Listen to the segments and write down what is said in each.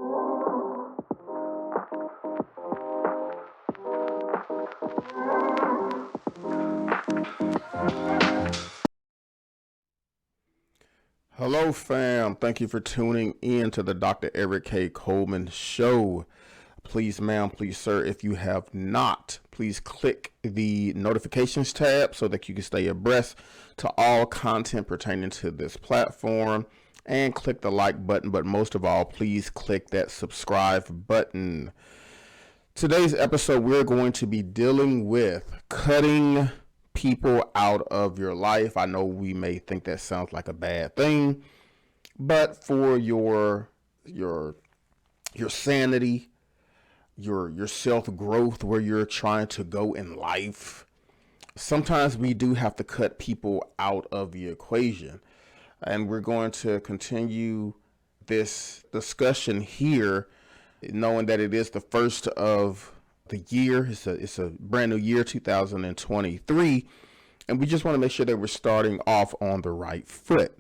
Hello, fam. Thank you for tuning in to the Dr. Eric K. Coleman Show. Please, ma'am, please, sir, if you have not, please click the notifications tab so that you can stay abreast to all content pertaining to this platform, and click the like button. But most of all, please click that subscribe button. Today's episode, we're going to be dealing with cutting people out of your life. I know we may think that sounds like a bad thing, but for your sanity, your self growth, where you're trying to go in life, sometimes we do have to cut people out of the equation. And we're going to continue this discussion here, knowing that it is the first of the year. It's a brand new year, 2023, and we just want to make sure that we're starting off on the right foot.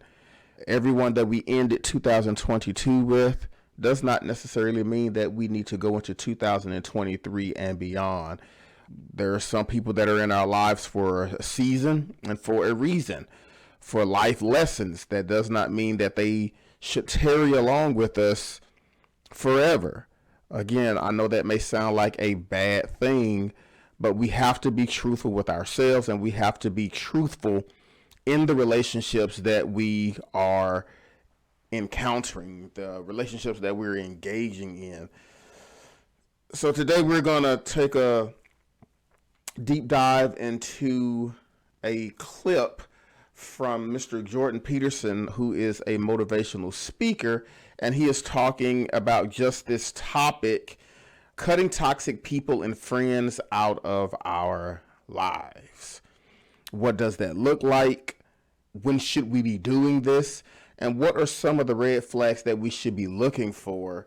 Everyone that we ended 2022 with does not necessarily mean that we need to go into 2023 and beyond. There are some people that are in our lives for a season and for a reason, for life lessons. That does not mean that they should tarry along with us forever. Again, I know that may sound like a bad thing, but we have to be truthful with ourselves, and we have to be truthful in the relationships that we are encountering, the relationships that we're engaging in. So today we're going to take a deep dive into a clip from Mr. Jordan Peterson, who is a motivational speaker, and he is talking about just this topic: cutting toxic people and friends out of our lives. What does that look like? When should we be doing this? And what are some of the red flags that we should be looking for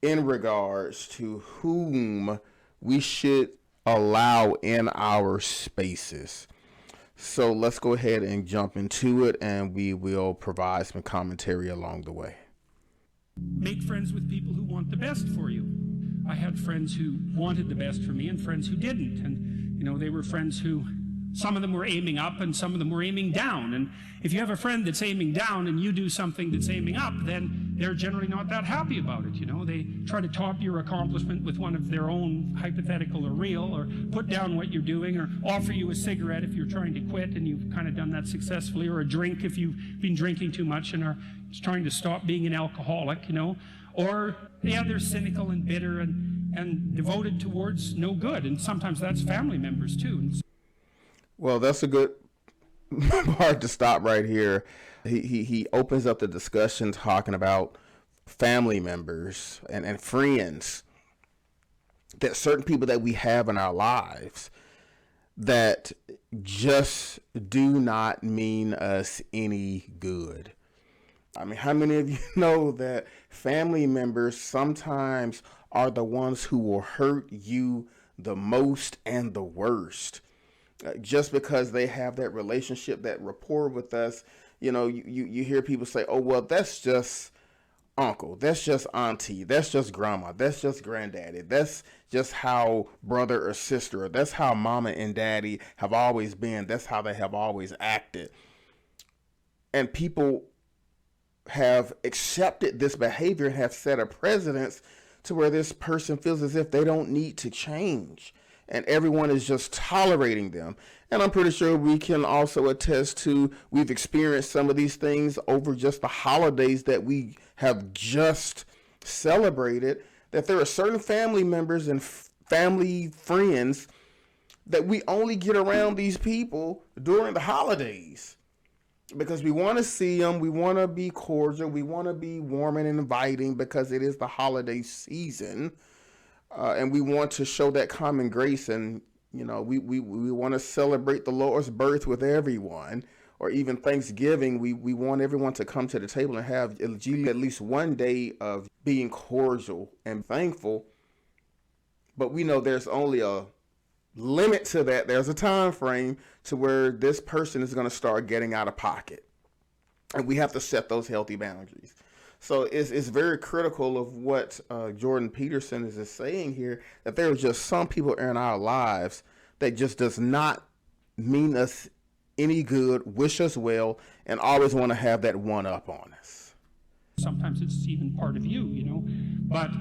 in regards to whom we should allow in our spaces? So let's go ahead and jump into it, and we will provide some commentary along the way. Make friends with people who want the best for you. I had friends who wanted the best for me and friends who didn't. And, they were friends who, some of them were aiming up and some of them were aiming down. And if you have a friend that's aiming down and you do something that's aiming up, then they're generally not that happy about it. They try to top your accomplishment with one of their own, hypothetical or real, or put down what you're doing, or offer you a cigarette if you're trying to quit and you've kind of done that successfully, or a drink if you've been drinking too much and are trying to stop being an alcoholic, or they're cynical and bitter and devoted towards no good. And sometimes that's family members too. Well, that's a good part to stop right here. He opens up the discussion talking about family members and friends, that certain people that we have in our lives that just do not mean us any good. I mean, how many of you know that family members sometimes are the ones who will hurt you the most and the worst? Just because they have that relationship, that rapport with us, you hear people say, oh, well, that's just uncle, that's just auntie, that's just grandma, that's just granddaddy, that's just how brother or sister, or that's how mama and daddy have always been, that's how they have always acted. And people have accepted this behavior and have set a precedence to where this person feels as if they don't need to change, and everyone is just tolerating them. And I'm pretty sure we can also attest to, we've experienced some of these things over just the holidays that we have just celebrated, that there are certain family members and family friends that we only get around these people during the holidays, because we want to see them, we want to be cordial, we want to be warm and inviting because it is the holiday season. And we want to show that common grace, and we want to celebrate the Lord's birth with everyone, or even Thanksgiving. We want everyone to come to the table and have at least one day of being cordial and thankful. But we know there's only a limit to that. There's a time frame to where this person is going to start getting out of pocket, and we have to set those healthy boundaries. So it's very critical of what Jordan Peterson is saying here, that there are just some people in our lives that just does not mean us any good, wish us well, and always want to have that one up on us. Sometimes it's even part of you, you know. But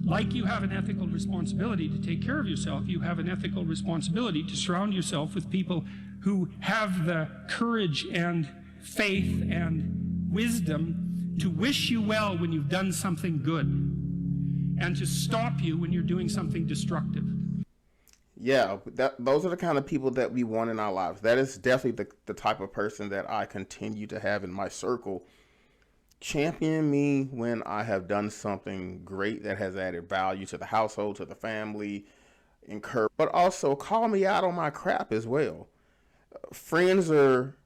like you have an ethical responsibility to take care of yourself, you have an ethical responsibility to surround yourself with people who have the courage and faith and wisdom to wish you well when you've done something good and to stop you when you're doing something destructive. Yeah, those are the kind of people that we want in our lives. That is definitely the type of person that I continue to have in my circle. Champion me when I have done something great that has added value to the household, to the family, but also call me out on my crap as well. Friends are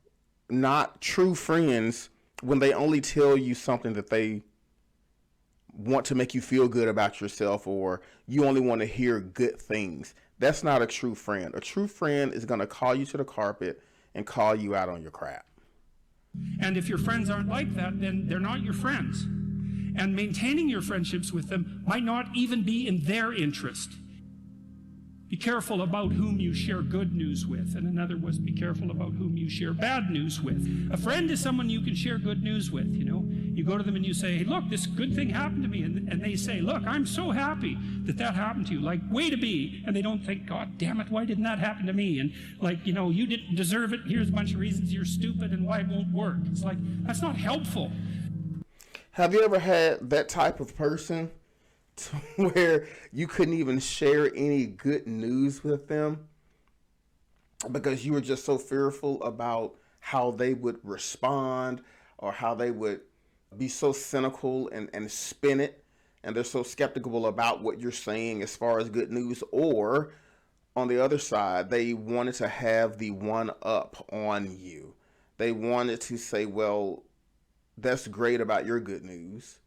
not true friends when they only tell you something that they want to make you feel good about yourself, or you only want to hear good things. That's not a true friend. A true friend is going to call you to the carpet and call you out on your crap. And if your friends aren't like that, then they're not your friends. And maintaining your friendships with them might not even be in their interest. Be careful about whom you share good news with. And in other words, be careful about whom you share bad news with. A friend is someone you can share good news with, you know. You go to them and you say, hey, look, this good thing happened to me. And they say, look, I'm so happy that happened to you. Like, way to be. And they don't think, God damn it, why didn't that happen to me? And like, you know, you didn't deserve it. Here's a bunch of reasons you're stupid and why it won't work. It's like, that's not helpful. Have you ever had that type of person to where you couldn't even share any good news with them because you were just so fearful about how they would respond, or how they would be so cynical and spin it, and they're so skeptical about what you're saying as far as good news? Or on the other side, they wanted to have the one up on you. They wanted to say, well, that's great about your good news,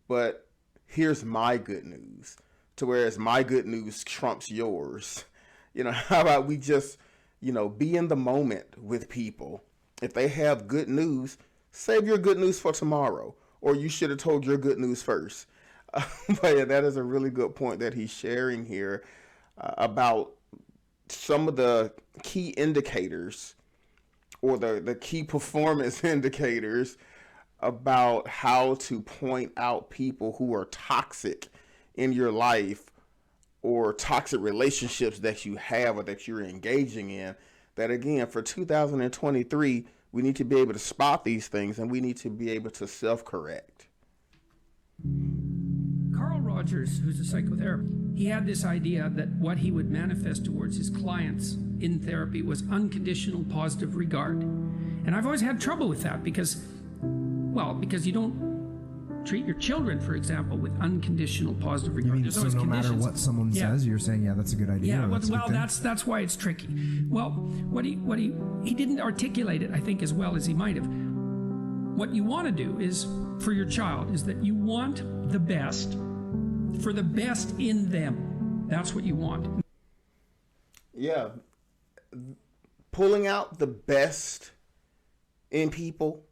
but here's my good news, to whereas my good news trumps yours. You know, how about we just, you know, be in the moment with people. If they have good news, save your good news for tomorrow, or you should have told your good news first. But yeah, that is a really good point that he's sharing here about some of the key indicators, or the key performance indicators about how to point out people who are toxic in your life, or toxic relationships that you have or that you're engaging in. That again, for 2023, we need to be able to spot these things, and we need to be able to self-correct. Carl Rogers, who's a psychotherapist, he had this idea that what he would manifest towards his clients in therapy was unconditional positive regard. And I've always had trouble with that because you don't treat your children, for example, with unconditional positive regard. You mean, There's so always no conditions. matter what someone says, you're saying, yeah, that's a good idea. Yeah, that's why it's tricky. Well, what he didn't articulate it, I think, as well as he might have. What you want to do is, for your child, is that you want the best, for the best in them. That's what you want. Yeah. Pulling out the best in people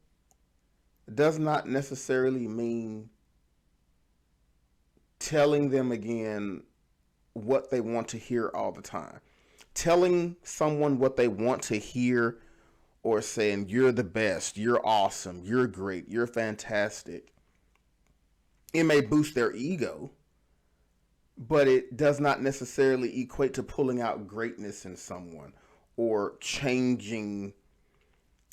does not necessarily mean telling them again what they want to hear all the time. Telling someone what they want to hear, or saying you're the best, you're awesome, you're great, you're fantastic, it may boost their ego, but it does not necessarily equate to pulling out greatness in someone, or changing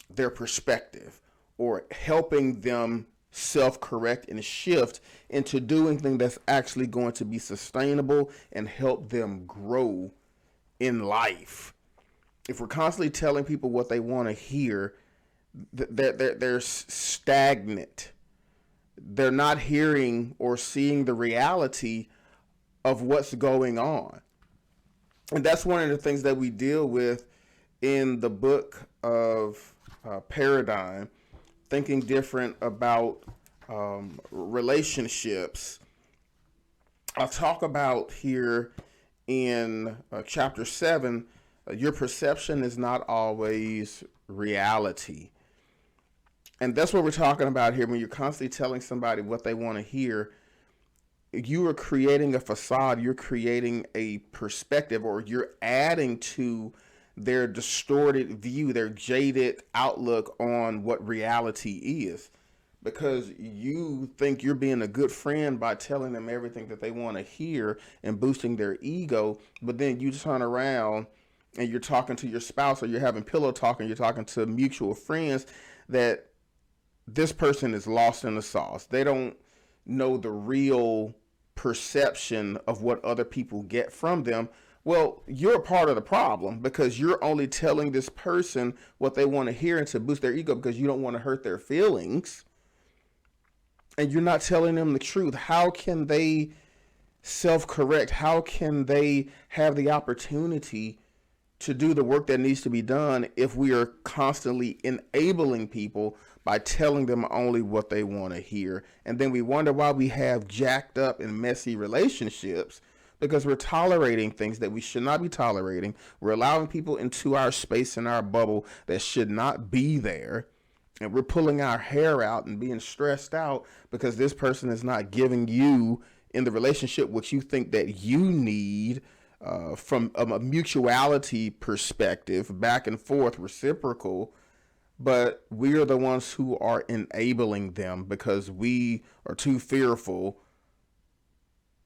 their perspective, or helping them self-correct and shift into doing things that's actually going to be sustainable and help them grow in life. If we're constantly telling people what they want to hear, they're stagnant. They're not hearing or seeing the reality of what's going on. And that's one of the things that we deal with in the book of Paradigm, Thinking Different About Relationships. I'll talk about here in chapter 7, your perception is not always reality. And that's what we're talking about here. When you're constantly telling somebody what they want to hear, you are creating a facade, you're creating a perspective, or you're adding to their distorted view, their jaded outlook on what reality is. Because you think you're being a good friend by telling them everything that they want to hear and boosting their ego, but then you turn around and you're talking to your spouse, or you're having pillow talk, and you're talking to mutual friends, that this person is lost in the sauce. They don't know the real perception of what other people get from them. Well, you're a part of the problem, because you're only telling this person what they want to hear and to boost their ego, because you don't want to hurt their feelings. And you're not telling them the truth. How can they self-correct? How can they have the opportunity to do the work that needs to be done if we are constantly enabling people by telling them only what they want to hear? And then we wonder why we have jacked up and messy relationships, because we're tolerating things that we should not be tolerating. We're allowing people into our space and our bubble that should not be there. And we're pulling our hair out and being stressed out because this person is not giving you in the relationship what you think that you need, from a mutuality perspective, back and forth, reciprocal. But we are the ones who are enabling them because we are too fearful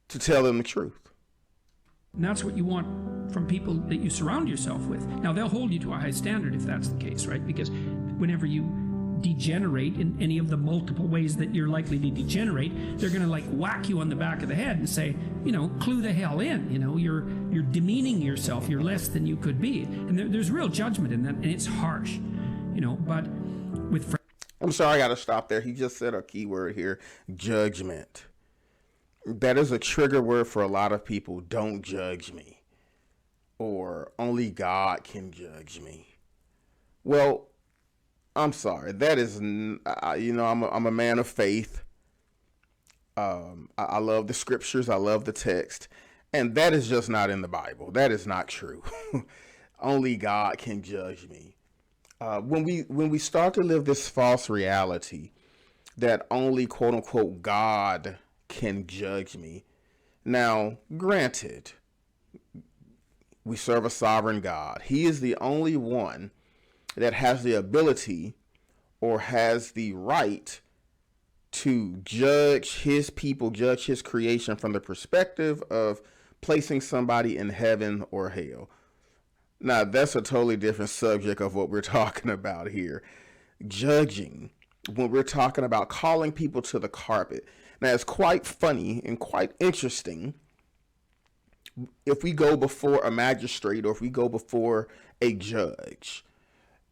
to tell them the truth. And that's what you want from people that you surround yourself with. Now, they'll hold you to a high standard if that's the case, right? Because whenever you degenerate in any of the multiple ways that you're likely to degenerate, they're going to like whack you on the back of the head and say, you know, clue the hell in. You know, you're demeaning yourself. You're less than you could be. And there's real judgment in that, and it's harsh, you know. But with I'm sorry, I got to stop there. He just said a key word here: judgment. That is a trigger word for a lot of people. Don't judge me, or only God can judge me. Well, I'm sorry. That is, you know, I'm a man of faith. I love the scriptures. I love the text. And that is just not in the Bible. That is not true. Only God can judge me. When we start to live this false reality that only quote unquote God can judge me. Now, granted, we serve a sovereign God. He is the only one that has the ability or has the right to judge his people, judge his creation from the perspective of placing somebody in heaven or hell. Now, that's a totally different subject of what we're talking about here. Judging, when we're talking about calling people to the carpet. Now, it's quite funny and quite interesting if we go before a magistrate, or if we go before a judge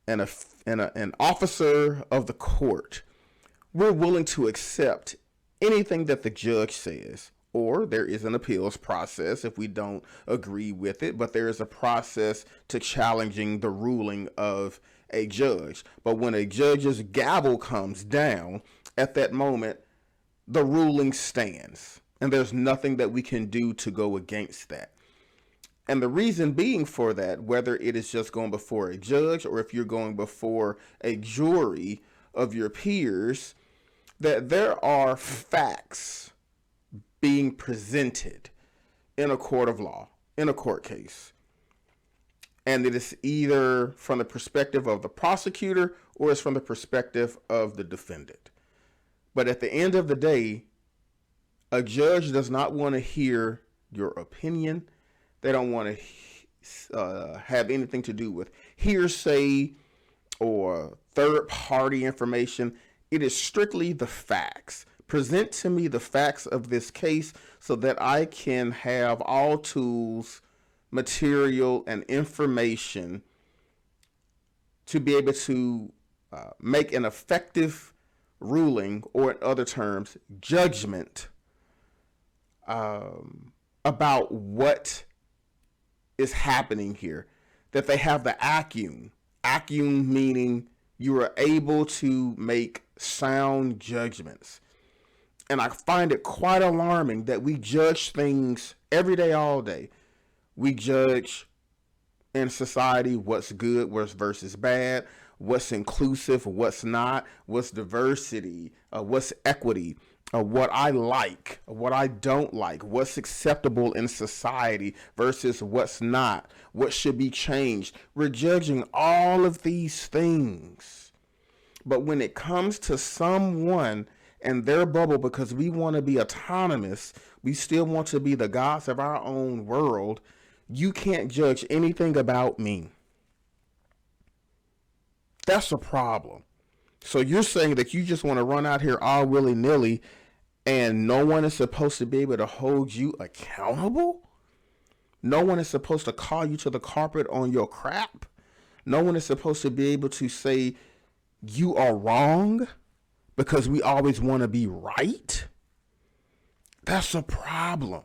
and an officer of the court. We're willing to accept anything that the judge says, or there is an appeals process if we don't agree with it, but there is a process to challenging the ruling of a judge. But when a judge's gavel comes down, at that moment, the ruling stands, and there's nothing that we can do to go against that. And the reason being for that, whether it is just going before a judge or if you're going before a jury of your peers, that there are facts being presented in a court of law, in a court case. And it is either from the perspective of the prosecutor or it's from the perspective of the defendant. But at the end of the day, a judge does not want to hear your opinion. They don't want to have anything to do with hearsay or third-party information. It is strictly the facts. Present to me the facts of this case so that I can have all tools, material, and information to be able to make an effective ruling, or in other terms, judgment about what is happening here. That they have the acumen meaning you are able to make sound judgments. And I find it quite alarming that we judge things every day, all day. We judge in society what's good versus bad. what's inclusive, what's not, what's diversity, what's equity, what I like, what I don't like, what's acceptable in society versus what's not, what should be changed. We're judging all of these things. But when it comes to someone and their bubble, because we want to be autonomous, we still want to be the gods of our own world, you can't judge anything about me. That's a problem. So you're saying that you just want to run out here all willy-nilly and no one is supposed to be able to hold you accountable? No one is supposed to call you to the carpet on your crap? No one is supposed to be able to say you are wrong because we always want to be right? That's a problem.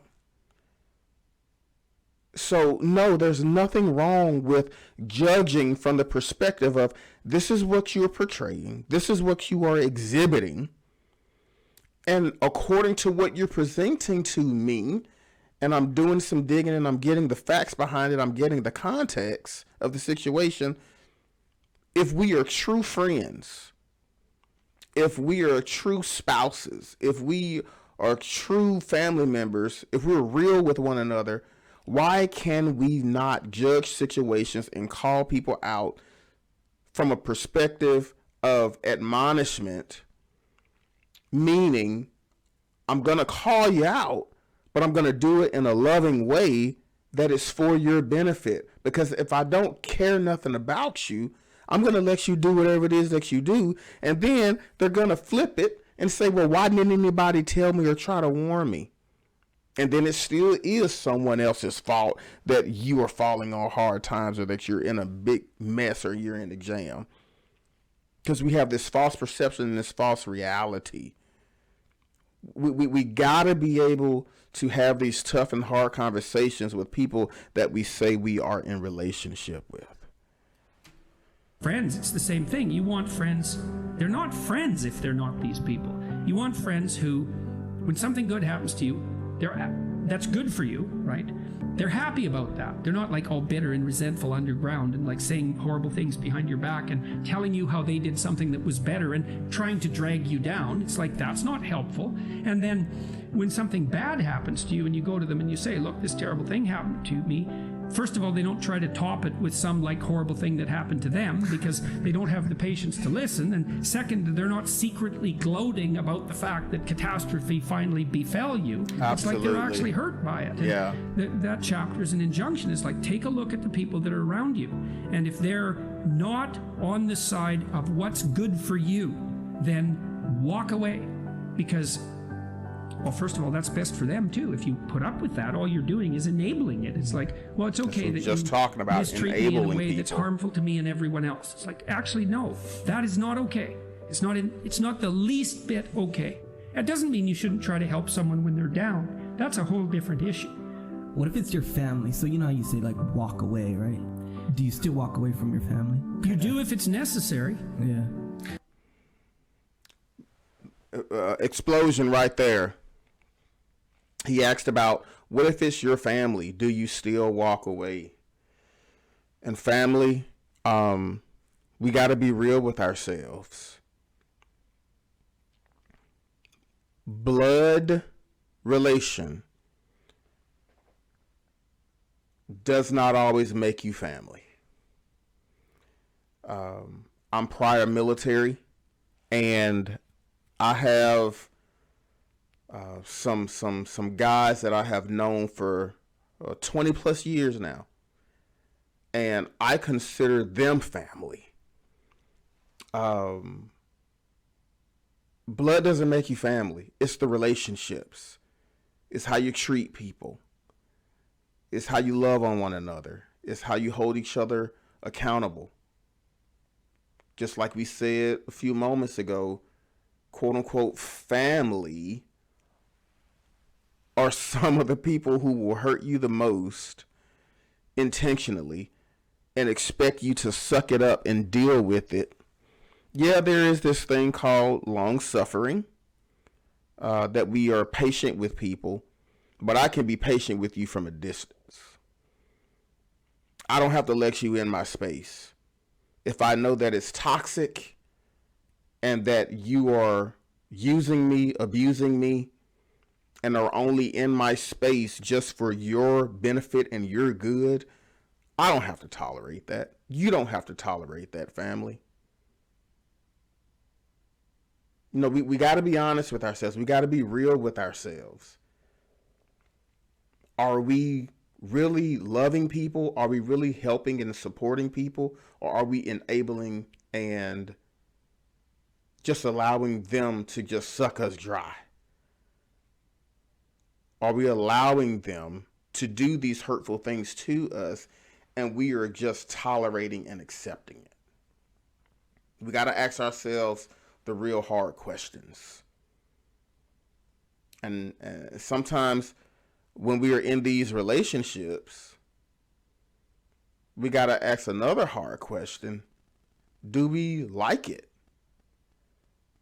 So, no, there's nothing wrong with judging from the perspective of this is what you're portraying. This is what you are exhibiting. And according to what you're presenting to me, and I'm doing some digging and I'm getting the facts behind it, I'm getting the context of the situation. If we are true friends, if we are true spouses, if we are true family members, if we're real with one another, why can we not judge situations and call people out from a perspective of admonishment? Meaning, I'm going to call you out, but I'm going to do it in a loving way that is for your benefit. Because if I don't care nothing about you, I'm going to let you do whatever it is that you do. And then they're going to flip it and say, well, why didn't anybody tell me or try to warn me? And then it still is someone else's fault that you are falling on hard times or that you're in a big mess or you're in a jam. Because we have this false perception and this false reality. We got to be able to have these tough and hard conversations with people that we say we are in relationship with. Friends, it's the same thing. You want friends. They're not friends if they're not these people. You want friends who, when something good happens to you, that's good for you, right? They're happy about that. They're not like all bitter and resentful underground and like saying horrible things behind your back and telling you how they did something that was better and trying to drag you down. It's like, that's not helpful. And then when something bad happens to you and you go to them and you say, look, this terrible thing happened to me. First of all, they don't try to top it with some like horrible thing that happened to them because they don't have the patience to listen. And second, they're not secretly gloating about the fact that catastrophe finally befell you. Absolutely. It's like they're actually hurt by it. And yeah. That chapter is an injunction. It's like, take a look at the people that are around you. And if they're not on the side of what's good for you, then walk away. Because, well, first of all, that's best for them too. If you put up with that, all you're doing is enabling it. It's like, well, it's okay that just you talking about mistreat me in a way enabling that's people. harmful to me and everyone else. It's like, actually, no, that is not okay. It's not the least bit okay. That doesn't mean you shouldn't try to help someone when they're down. That's a whole different issue. What if it's your family? So you know how you say like walk away, right? Do you still walk away from your family? You do if it's necessary. Yeah. Explosion right there. He asked about, what if it's your family? Do you still walk away? And family, we got to be real with ourselves. Blood relation does not always make you family. I'm prior military, and I have some guys that I have known for 20 plus years now, and I consider them family. Blood doesn't make you family. It's the relationships. It's how you treat people. It's how you love on one another. It's how you hold each other accountable. Just like we said a few moments ago, quote unquote family are some of the people who will hurt you the most intentionally and expect you to suck it up and deal with it. Yeah, there is this thing called long suffering, that we are patient with people, but I can be patient with you from a distance. I don't have to let you in my space. if I know that it's toxic and that you are using me, abusing me, and are only in my space just for your benefit and your good, I don't have to tolerate that. You don't have to tolerate that, family. You know, we got to be honest with ourselves. We got to be real with ourselves. Are we really loving people? Are we really helping and supporting people? Or are we enabling and just allowing them to just suck us dry? Are we allowing them to do these hurtful things to us and we are just tolerating and accepting it? We got to ask ourselves the real hard questions. And sometimes when we are in these relationships, we got to ask another hard question. Do we like it?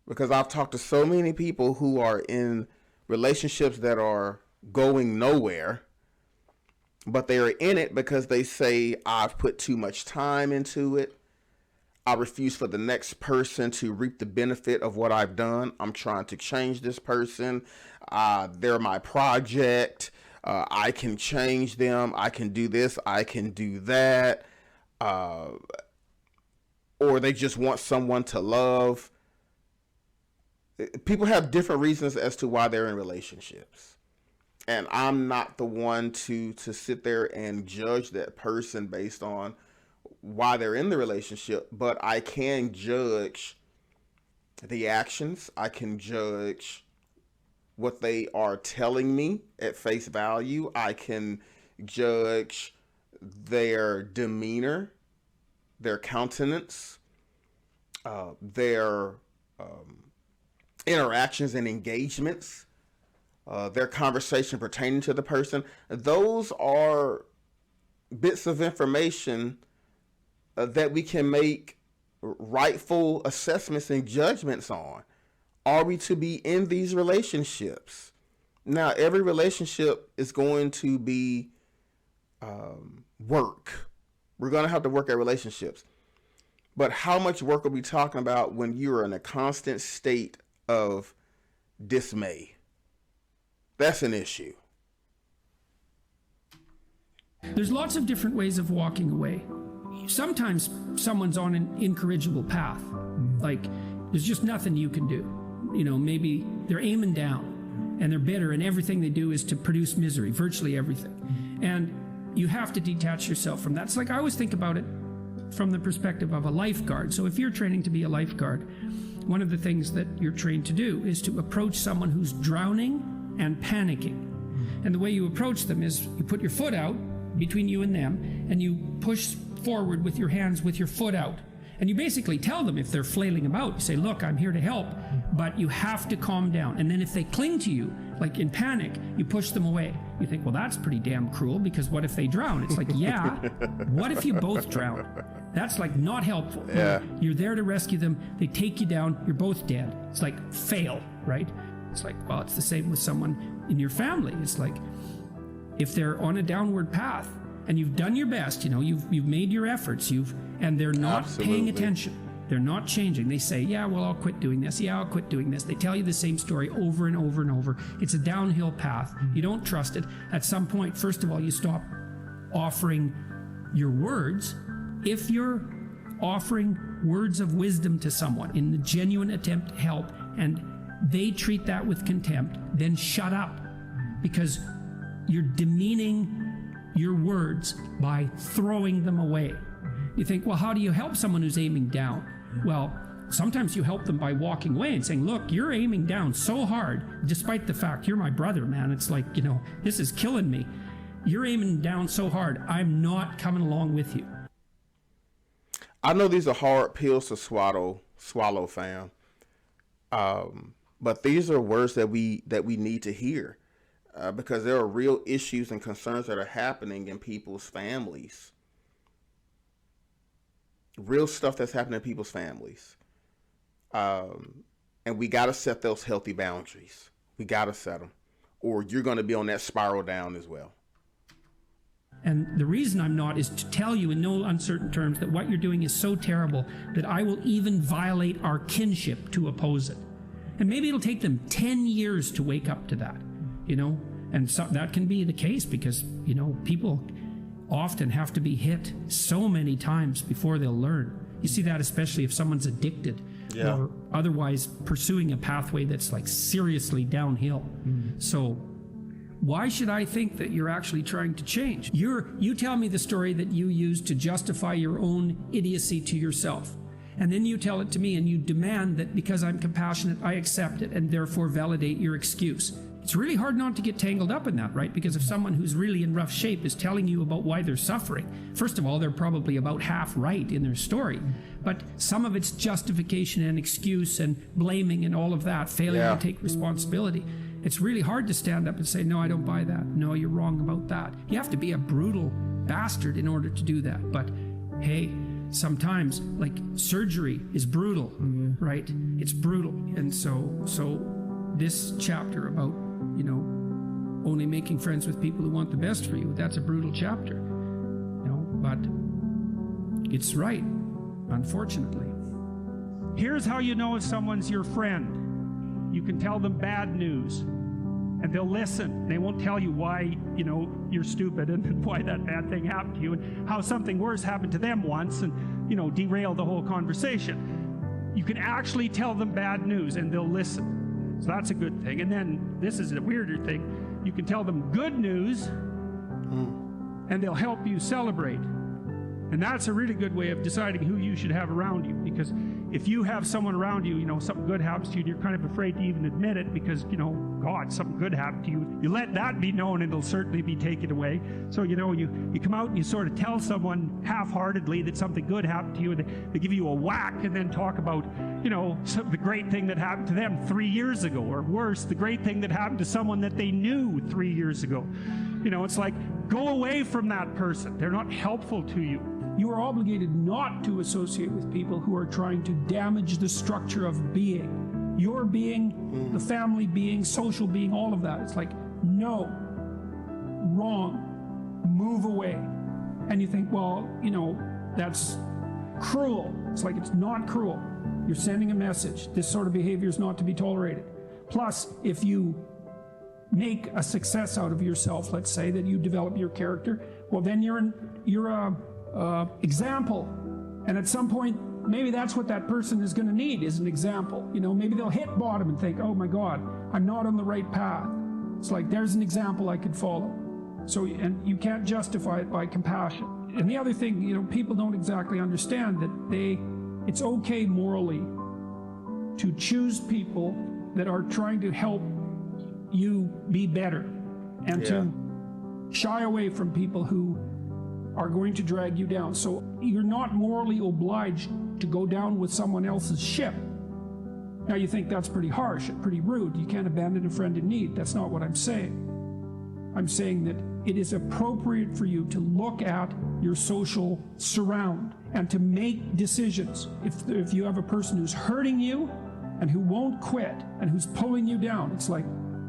Because I've talked to so many people who are in relationships that are going nowhere, but they are in it because they say, I've put too much time into it. I refuse for the next person to reap the benefit of what I've done. I'm trying to change this person. They're my project. I can change them. I can do this. I can do that. Or they just want someone to love. People have different reasons as to why they're in relationships. And I'm not the one to sit there and judge that person based on why they're in the relationship, but I can judge the actions. I can judge what they are telling me at face value. I can judge their demeanor, their countenance, their interactions and engagements, their conversation pertaining to the person. Those are bits of information that we can make rightful assessments and judgments on. Are we to be in these relationships? Now, every relationship is going to be work. We're going to have to work at relationships. But how much work are we talking about when you're in a constant state of dismay? That's an issue. There's lots of different ways of walking away. Sometimes someone's on an incorrigible path. Like, there's just nothing you can do. You know, maybe they're aiming down and they're bitter and everything they do is to produce misery, virtually everything. And you have to detach yourself from that. It's like, I always think about it from the perspective of a lifeguard. So if you're training to be a lifeguard, one of the things that you're trained to do is to approach someone who's drowning and panicking. And the way you approach them is you put your foot out between you and them and you push forward with your hands with your foot out. And you basically tell them if they're flailing about, you say, look, I'm here to help, but you have to calm down. And then if they cling to you, like in panic, you push them away. You think, well, that's pretty damn cruel, because what if they drown? It's like, yeah, what if you both drown? That's like not helpful. Yeah. You're there to rescue them. They take you down. You're both dead. It's like fail, right? It's like, well, it's the same with someone in your family. It's like, if they're on a downward path and you've done your best, you know, you've made your efforts, and they're not paying attention. They're not changing. They say, yeah, well, I'll quit doing this. Yeah, I'll quit doing this. They tell you the same story over and over and over. It's a downhill path. You don't trust it. At some point, first of all, you stop offering your words. If you're offering words of wisdom to someone in the genuine attempt to help and they treat that with contempt, then shut up, because you're demeaning your words by throwing them away. You think, well, how do you help someone who's aiming down? Well, sometimes you help them by walking away and saying, look, you're aiming down so hard, despite the fact you're my brother, man. It's like, you know, this is killing me. You're aiming down so hard, I'm not coming along with you. I know these are hard pills to swallow, fam. But these are words that we need to hear, because there are real issues and concerns that are happening in people's families. Real stuff that's happening in people's families. And we got to set those healthy boundaries. We got to set them, or you're going to be on that spiral down as well. And the reason I'm not is to tell you in no uncertain terms that what you're doing is so terrible that I will even violate our kinship to oppose it. And maybe it'll take them 10 years to wake up to that, you know? And so that can be the case because, you know, people often have to be hit so many times before they'll learn. You see that especially if someone's addicted or otherwise pursuing a pathway that's like seriously downhill. So why should I think that you're actually trying to change? You tell me the story that you use to justify your own idiocy to yourself. And then you tell it to me and you demand that because I'm compassionate, I accept it and therefore validate your excuse. It's really hard not to get tangled up in that, right? Because if someone who's really in rough shape is telling you about why they're suffering, first of all, they're probably about half right in their story. But some of it's justification and excuse and blaming and all of that, failing to take responsibility. It's really hard to stand up and say, no, I don't buy that. No, you're wrong about that. You have to be a brutal bastard in order to do that. But hey, sometimes like surgery is brutal, right? It's brutal. And so this chapter about, you know, only making friends with people who want the best for you, that's a brutal chapter, you know, but it's right, unfortunately. Here's how you know if someone's your friend. You can tell them bad news and they'll listen. They won't tell you why, you know, you're stupid and why that bad thing happened to you and how something worse happened to them once and, you know, derail the whole conversation. You can actually tell them bad news and they'll listen. So that's a good thing. And then this is a weirder thing. You can tell them good news and they'll help you celebrate. And that's a really good way of deciding who you should have around you. Because if you have someone around you, you know, something good happens to you and you're kind of afraid to even admit it because, you know, God, something good happened to you. You let that be known and it'll certainly be taken away. So, you know, you come out and you sort of tell someone half-heartedly that something good happened to you and they give you a whack and then talk about, you know, the great thing that happened to them 3 years ago, or worse, the great thing that happened to someone that they knew 3 years ago. You know, it's like, go away from that person. They're not helpful to you. You are obligated not to associate with people who are trying to damage the structure of being. Your being, the family being, social being, all of that. It's like, no, wrong, move away. And you think, well, you know, that's cruel. It's like, it's not cruel. You're sending a message. This sort of behavior is not to be tolerated. Plus, if you make a success out of yourself, let's say that you develop your character, well, then you're a example. And at some point, maybe that's what that person is going to need, is an example. You know, maybe they'll hit bottom and think, oh my God, I'm not on the right path. It's like, there's an example I could follow. So, and you can't justify it by compassion. And the other thing, you know, people don't exactly understand that it's okay morally to choose people that are trying to help you be better and to shy away from people who are going to drag you down. So you're not morally obliged to go down with someone else's ship. Now you think that's pretty harsh, pretty rude. You can't abandon a friend in need. That's not what I'm saying. I'm saying that it is appropriate for you to look at your social surround and to make decisions. If you have a person who's hurting you and who won't quit and who's pulling you down, it's like,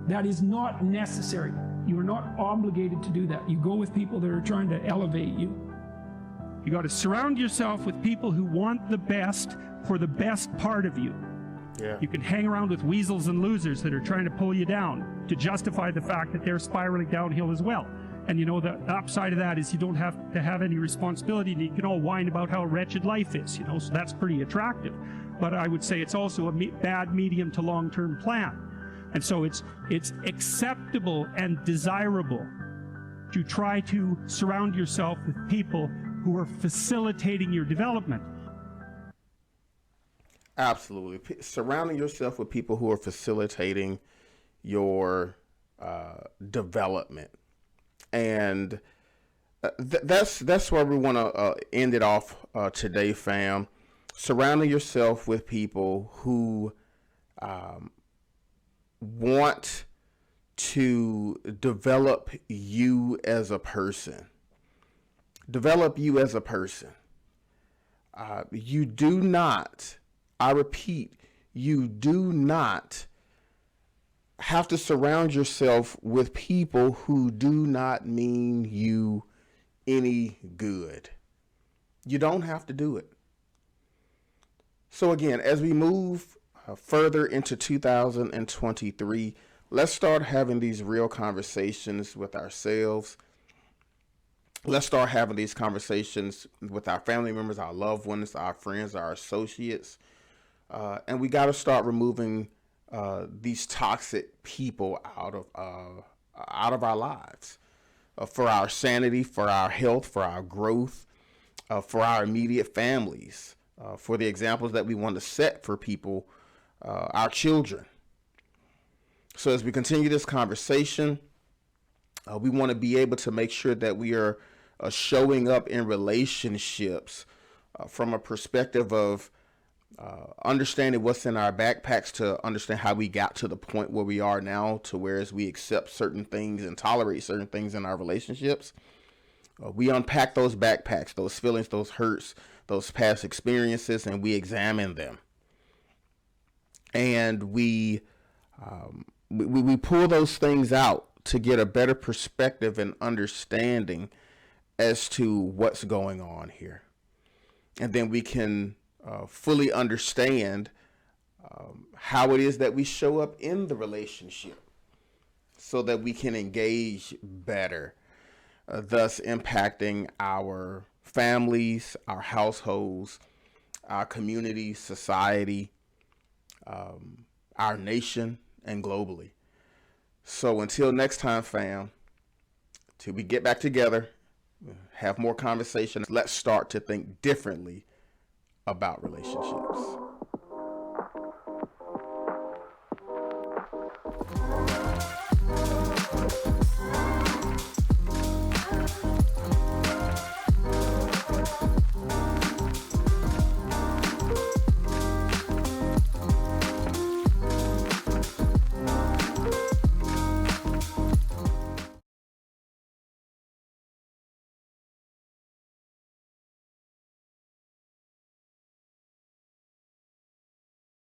that is not necessary. You are not obligated to do that. You go with people that are trying to elevate you. You got to surround yourself with people who want the best for the best part of you. Yeah. You can hang around with weasels and losers that are trying to pull you down to justify the fact that they're spiraling downhill as well. And you know, the upside of that is you don't have to have any responsibility and you can all whine about how wretched life is, you know, so that's pretty attractive. But I would say it's also a bad medium to long-term plan. And so it's acceptable and desirable to try to surround yourself with people who are facilitating your development. Absolutely. Surrounding yourself with people who are facilitating your development. And that's where we want to end it off today, fam. Surrounding yourself with people who want to develop you as a person. Develop you as a person. You do not, I repeat, you do not have to surround yourself with people who do not mean you any good. You don't have to do it. So again, as we move further into 2023, let's start having these real conversations with ourselves. Let's start having these conversations with our family members, our loved ones, our friends, our associates. And we got to start removing these toxic people out of our lives, for our sanity, for our health, for our growth, for our immediate families, for the examples that we want to set for people, our children. So as we continue this conversation, we want to be able to make sure that we are showing up in relationships from a perspective of understanding what's in our backpacks, to understand how we got to the point where we are now, to whereas we accept certain things and tolerate certain things in our relationships. We unpack those backpacks, those feelings, those hurts, those past experiences, and we examine them. And we pull those things out to get a better perspective and understanding as to what's going on here. And then we can fully understand how it is that we show up in the relationship so that we can engage better, thus impacting our families, our households, our community, society, our nation, and globally. So until next time, fam, till we get back together, have more conversations, let's start to think differently about relationships.